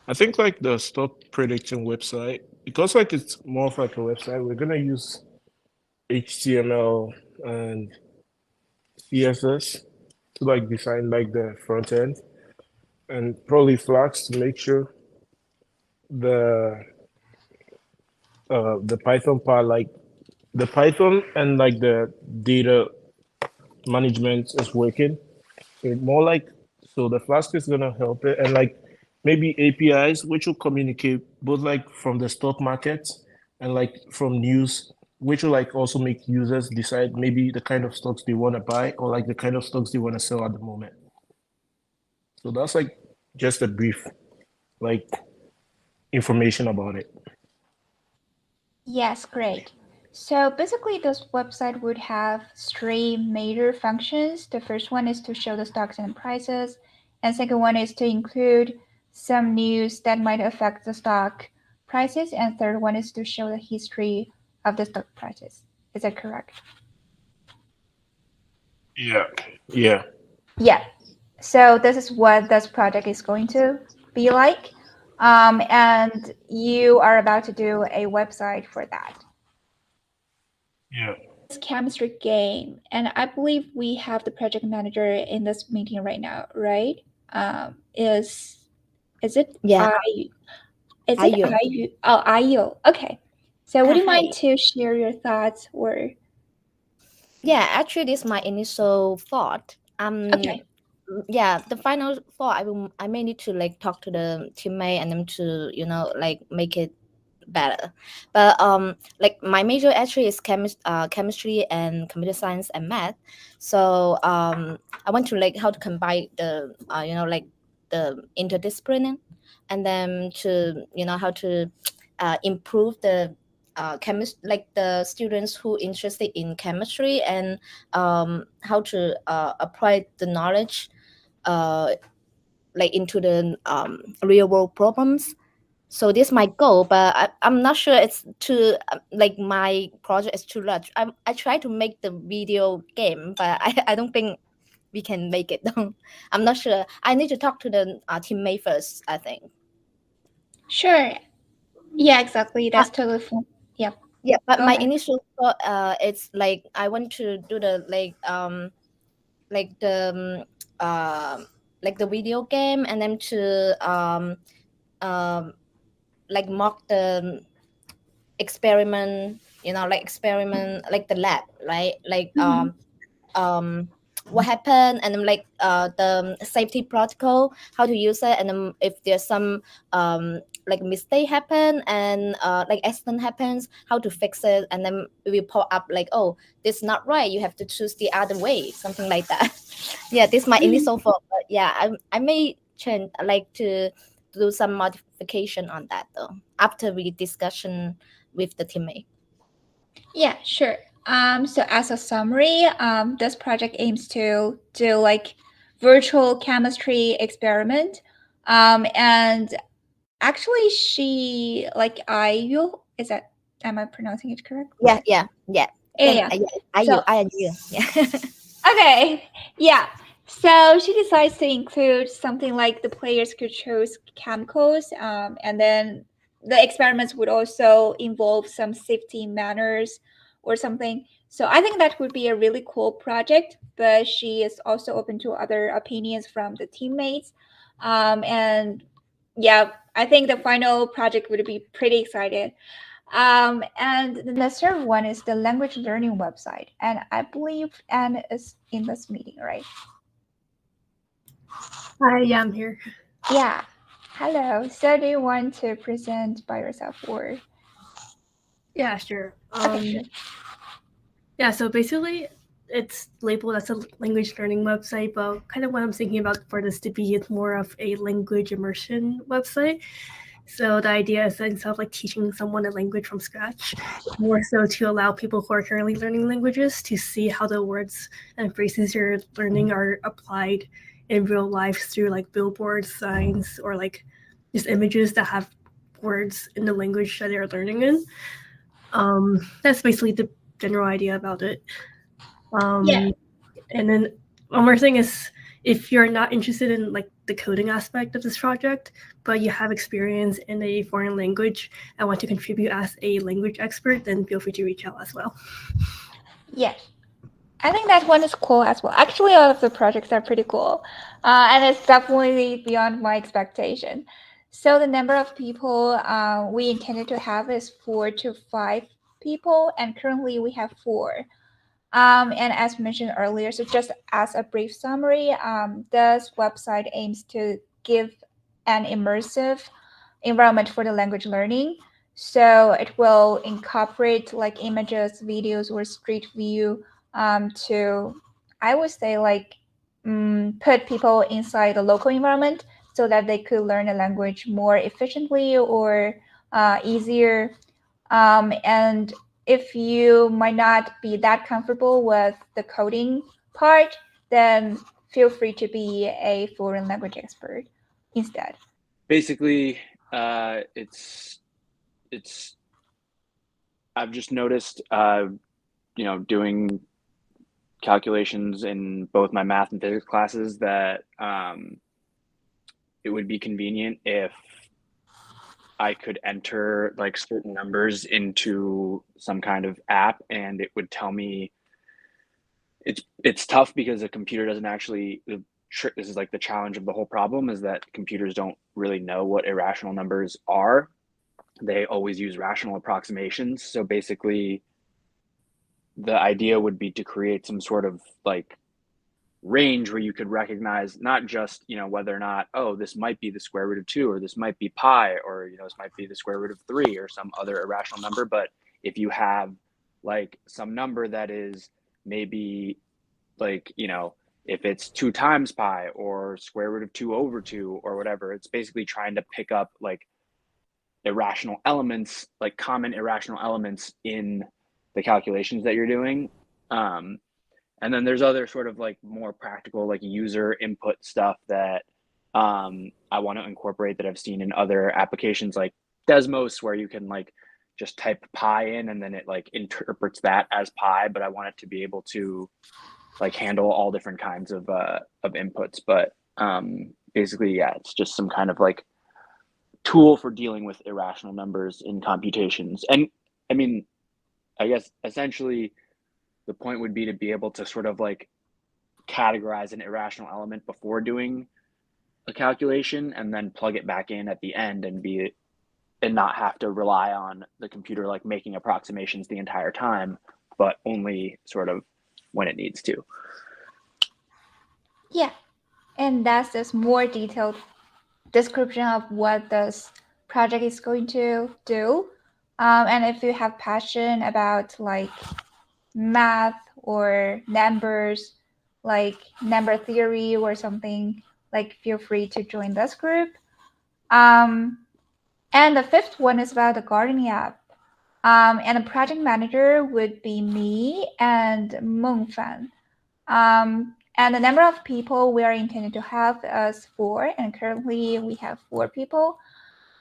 I think like the stock prediction website, because like it's more of like a website, we're gonna use HTML and CSS to like design like the front end and probably Flask to make sure the the Python part, like the Python and like the data management is working. So more like, so the Flask is gonna help it, and like maybe APIs which will communicate both like from the stock market and like from news, which will like also make users decide maybe the kind of stocks they want to buy or like the kind of stocks they want to sell at the moment. So that's like just a brief like information about it. Yes, great. So basically, this website would have three major functions. The first one is to show the stocks and prices, and second one is to include some news that might affect the stock prices, and third one is to show the history of the stock prices. Is that correct? Yeah. Yeah. Yeah. So this is what this project is going to be like. And you are about to do a website for that. Yeah. This chemistry game, and I believe we have the project manager in this meeting right now, right? Is it Yeah, I? Is it IU. I? Oh, IU. Okay. So would you mind Hi. to share your thoughts or? Yeah, actually, this is my initial thought. Okay. Yeah, the final thought, I may need to like talk to the teammate and them to like make it better. But like my major actually is chemistry and computer science and math. So I want to like how to combine the like the interdisciplinary, and then to how to improve the chemist like the students who interested in chemistry, and how to apply the knowledge uh like into the real world problems. So this is my goal, but I'm not sure it's too like my project is too large. I try to make the video game, but I don't think we can make it. I'm not sure. I need to talk to the teammate first, I think. Sure. Yeah, exactly. But That's totally fine. Yep. yeah, but Go my ahead. initial thought it's like I want to do the like the like the video game, and then to um like mock the experiment, like experiment like the lab, right? Like Mhm. um what happened, and then like the safety protocol, how to use it, and then if there's some like mistake happen, and like accident happens, how to fix it, and then it will pop up like, oh, this is not right, you have to choose the other way, something like that. Yeah, this is my initial thought, but yeah, I may change like to do some modification on that though after we discussion with the teammate. Yeah, sure. So as a summary, this project aims to do like virtual chemistry experiment. And actually she like IU, is that, am I pronouncing it correct? Yeah, Yeah, then yeah. yeah, So I and you, yeah. okay, yeah. So she decides to include something like the players could choose chemicals, and then the experiments would also involve some safety manners or something. So I think that would be a really cool project, but she is also open to other opinions from the teammates. And yeah, I think the final project would be pretty excited. And the third one is the language learning website. And I believe Anne is in this meeting, right? Hi, yeah, I'm here. Yeah. Hello. So do you want to present by yourself or? Yeah, sure. Okay, sure. Yeah, so basically, it's labeled as a language learning website, but kind of what I'm thinking about for this to be is more of a language immersion website. So the idea is that instead of like teaching someone a language from scratch, more so to allow people who are currently learning languages to see how the words and phrases you're learning are applied in real life through like billboards, signs, or like just images that have words in the language that they're learning in. That's basically the general idea about it. Yeah. And then one more thing is, if you're not interested in like the coding aspect of this project, but you have experience in a foreign language and want to contribute as a language expert, then feel free to reach out as well. Yes. I think that one is cool as well. Actually, all of the projects are pretty cool. And it's definitely beyond my expectation. So the number of people we intended to have is 4 to 5 people, and currently we have 4. And as mentioned earlier, so just as a brief summary, this website aims to give an immersive environment for the language learning. So it will incorporate like images, videos, or street view to, I would say, like put people inside the local environment so that they could learn a language more efficiently or easier. And if you might not be that comfortable with the coding part, then feel free to be a foreign language expert instead. Basically, it's I've just noticed, doing calculations in both my math and physics classes that it would be convenient if I could enter like certain numbers into some kind of app and it would tell me. It's tough because a computer doesn't actually. This is like the challenge of the whole problem is that computers don't really know what irrational numbers are. They always use rational approximations. So basically, the idea would be to create some sort of like range where you could recognize not just, whether or not, oh, this might be the square root of 2, or this might be pi, or, this might be the square root of 3 or some other irrational number. But if you have like some number that is maybe like, if it's 2 times pi or square root of 2 over 2 or whatever, it's basically trying to pick up like irrational elements, like common irrational elements in the calculations that you're doing. And then there's other sort of like more practical, like user input stuff that I want to incorporate that I've seen in other applications like Desmos, where you can like just type pi in and then it like interprets that as pi. But I want it to be able to like handle all different kinds of inputs. But basically, yeah, it's just some kind of like tool for dealing with irrational numbers in computations. And I mean, I guess essentially the point would be to be able to sort of like categorize an irrational element before doing a calculation and then plug it back in at the end and not have to rely on the computer like making approximations the entire time, but only sort of when it needs to. Yeah, and that's just more detailed description of what this project is going to do. And if you have passion about like math or numbers, like number theory or something, like feel free to join this group. And the 5th one is about the gardening app. And the project manager would be me and Mengfan. And the number of people we are intended to have is 4, and currently we have 4 people.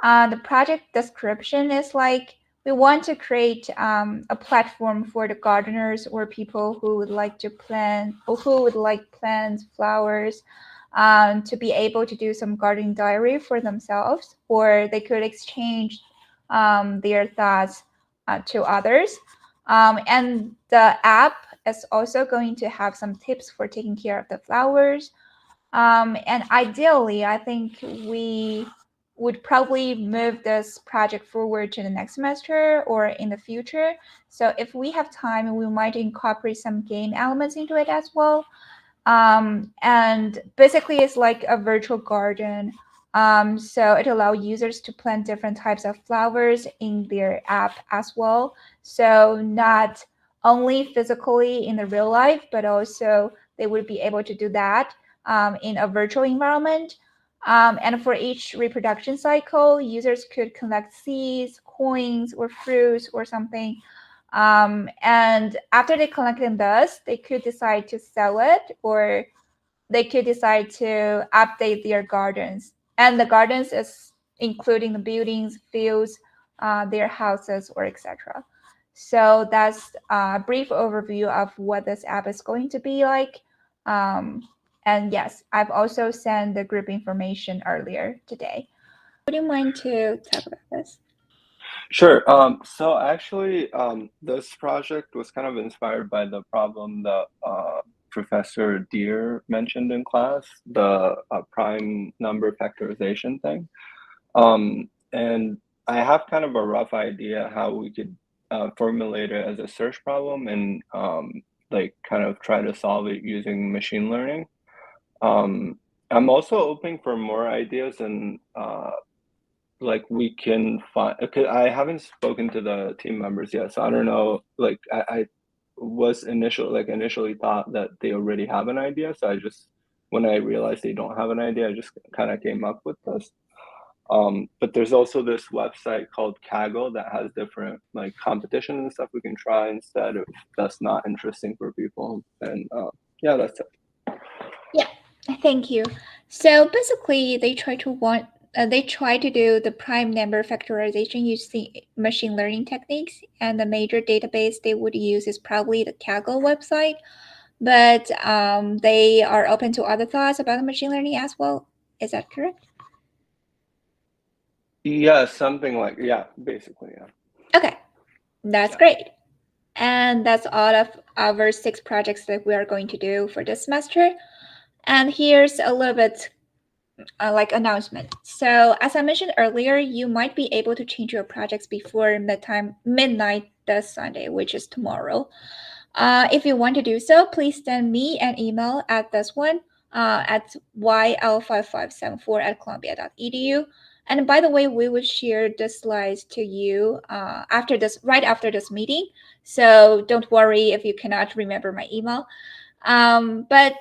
The project description is like we want to create a platform for the gardeners or people who would like to plant or who would like plants, flowers, to be able to do some gardening diary for themselves, or they could exchange their thoughts to others. And the app is also going to have some tips for taking care of the flowers. And ideally, I think we would probably move this project forward to the next semester or in the future. So if we have time, we might incorporate some game elements into it as well. And basically, it's like a virtual garden. So it allows users to plant different types of flowers in their app as well. So not only physically in the real life, but also they would be able to do that in a virtual environment. And for each reproduction cycle, users could collect seeds, coins, or fruits or something. And after they collected this, they could decide to sell it, or they could decide to update their gardens. And the gardens is including the buildings, fields, their houses, or etc. So that's a brief overview of what this app is going to be like. And yes, I've also sent the group information earlier today. Would you mind to talk about this? Sure. So actually, this project was kind of inspired by the problem that Professor Deere mentioned in class, the prime number factorization thing. And I have kind of a rough idea how we could formulate it as a search problem and like kind of try to solve it using machine learning. I'm also open for more ideas and like we can find, because I haven't spoken to the team members yet, so I don't know, like I was initially thought that they already have an idea, so I just, when I realized they don't have an idea, I just kind of came up with this. But there's also this website called Kaggle that has different like competition and stuff we can try instead if that's not interesting for people. And yeah, that's it. Yeah, thank you. So basically, they try to do the prime number factorization using machine learning techniques, and the major database they would use is probably the Kaggle website. But they are open to other thoughts about the machine learning as well. Is that correct? Yeah, something like, yeah, basically, yeah. Okay, that's great. And that's all of our 6 projects that we are going to do for this semester. And here's a little bit like announcement. So as I mentioned earlier, you might be able to change your projects before midnight this Sunday, which is tomorrow. If you want to do so, please send me an email at this one at yl5574@columbia.edu. And by the way, we will share the slides to you right after this meeting. So don't worry if you cannot remember my email. But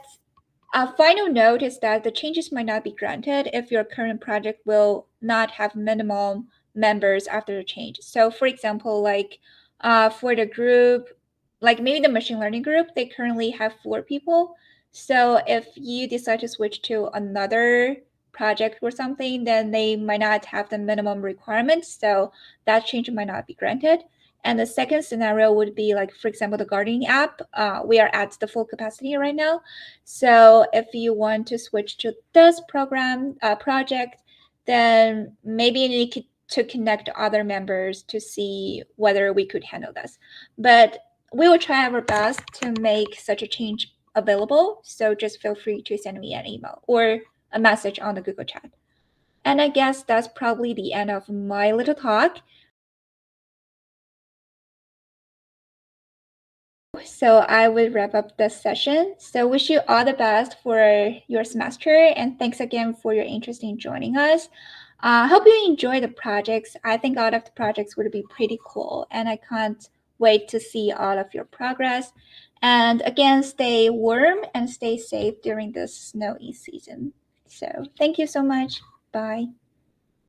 a final note is that the changes might not be granted if your current project will not have minimum members after the change. So for example, like for the group, like maybe the machine learning group, they currently have 4 people. So if you decide to switch to another project or something, then they might not have the minimum requirements. So that change might not be granted. And the second scenario would be like, for example, the gardening app. We are at the full capacity right now. So if you want to switch to this project, then maybe you need to connect other members to see whether we could handle this. But we will try our best to make such a change available. So just feel free to send me an email or a message on the Google chat. And I guess that's probably the end of my little talk. So I will wrap up this session. So wish you all the best for your semester, and thanks again for your interest in joining us. Hope you enjoy the projects. I think all of the projects would be pretty cool, and I can't wait to see all of your progress. And again, stay warm and stay safe during this snowy season. So thank you so much. Bye.